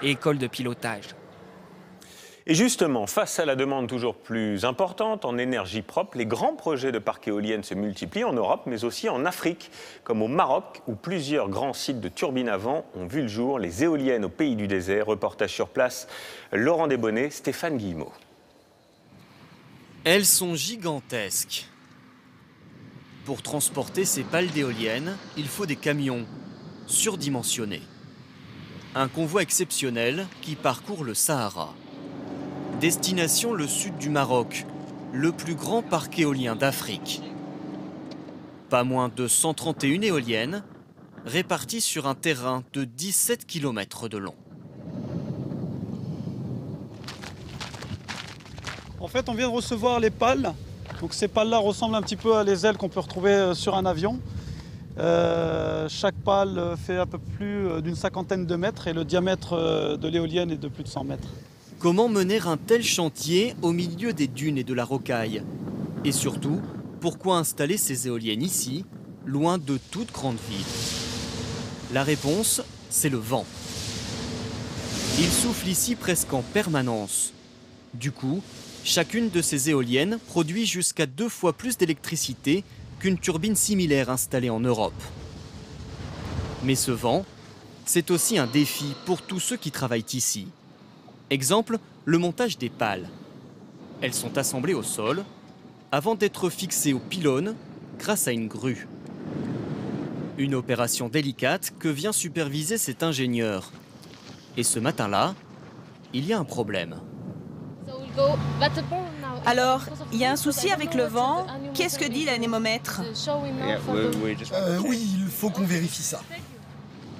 et école de pilotage. Et justement, face à la demande toujours plus importante en énergie propre, les grands projets de parcs éoliennes se multiplient en Europe, mais aussi en Afrique, comme au Maroc, où plusieurs grands sites de turbines à vent ont vu le jour. Les éoliennes au pays du désert. Reportage sur place, Laurent Desbonnets, Stéphane Guillemot. Elles sont gigantesques. Pour transporter ces pales d'éoliennes, il faut des camions surdimensionnés. Un convoi exceptionnel qui parcourt le Sahara. Destination le sud du Maroc, le plus grand parc éolien d'Afrique. Pas moins de 131 éoliennes réparties sur un terrain de 17 km de long. En fait, on vient de recevoir les pales. Donc ces pales-là ressemblent un petit peu à les ailes qu'on peut retrouver sur un avion. Chaque pale fait un peu plus d'une cinquantaine de mètres et le diamètre de l'éolienne est de plus de 100 mètres. Comment mener un tel chantier au milieu des dunes et de la rocaille? Et surtout, pourquoi installer ces éoliennes ici, loin de toute grande ville? La réponse, c'est le vent. Il souffle ici presque en permanence. Du coup, chacune de ces éoliennes produit jusqu'à 2 fois plus d'électricité qu'une turbine similaire installée en Europe. Mais ce vent, c'est aussi un défi pour tous ceux qui travaillent ici. Exemple, le montage des pales. Elles sont assemblées au sol avant d'être fixées aux pylônes grâce à une grue. Une opération délicate que vient superviser cet ingénieur. Et ce matin-là, il y a un problème. Alors, il y a un souci avec le vent. Qu'est-ce que dit l'anémomètre? Oui, il faut qu'on vérifie ça.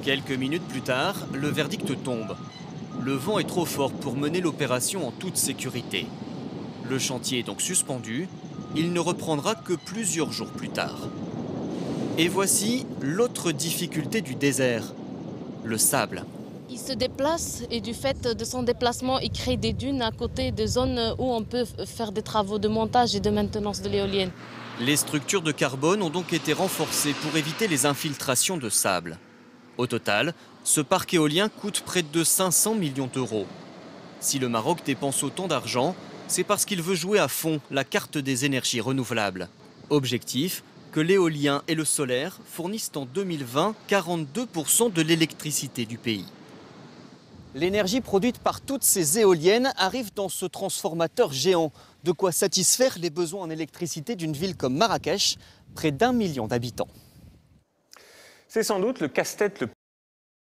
Quelques minutes plus tard, le verdict tombe. Le vent est trop fort pour mener l'opération en toute sécurité. Le chantier est donc suspendu. Il ne reprendra que plusieurs jours plus tard. Et voici l'autre difficulté du désert, le sable. Il se déplace et du fait de son déplacement, il crée des dunes à côté des zones où on peut faire des travaux de montage et de maintenance de l'éolienne. Les structures de carbone ont donc été renforcées pour éviter les infiltrations de sable. Au total, ce parc éolien coûte près de 500 millions d'euros. Si le Maroc dépense autant d'argent, c'est parce qu'il veut jouer à fond la carte des énergies renouvelables. Objectif, que l'éolien et le solaire fournissent en 2020 42% de l'électricité du pays. L'énergie produite par toutes ces éoliennes arrive dans ce transformateur géant, de quoi satisfaire les besoins en électricité d'une ville comme Marrakech, près d'1 million d'habitants. C'est sans doute le casse-tête le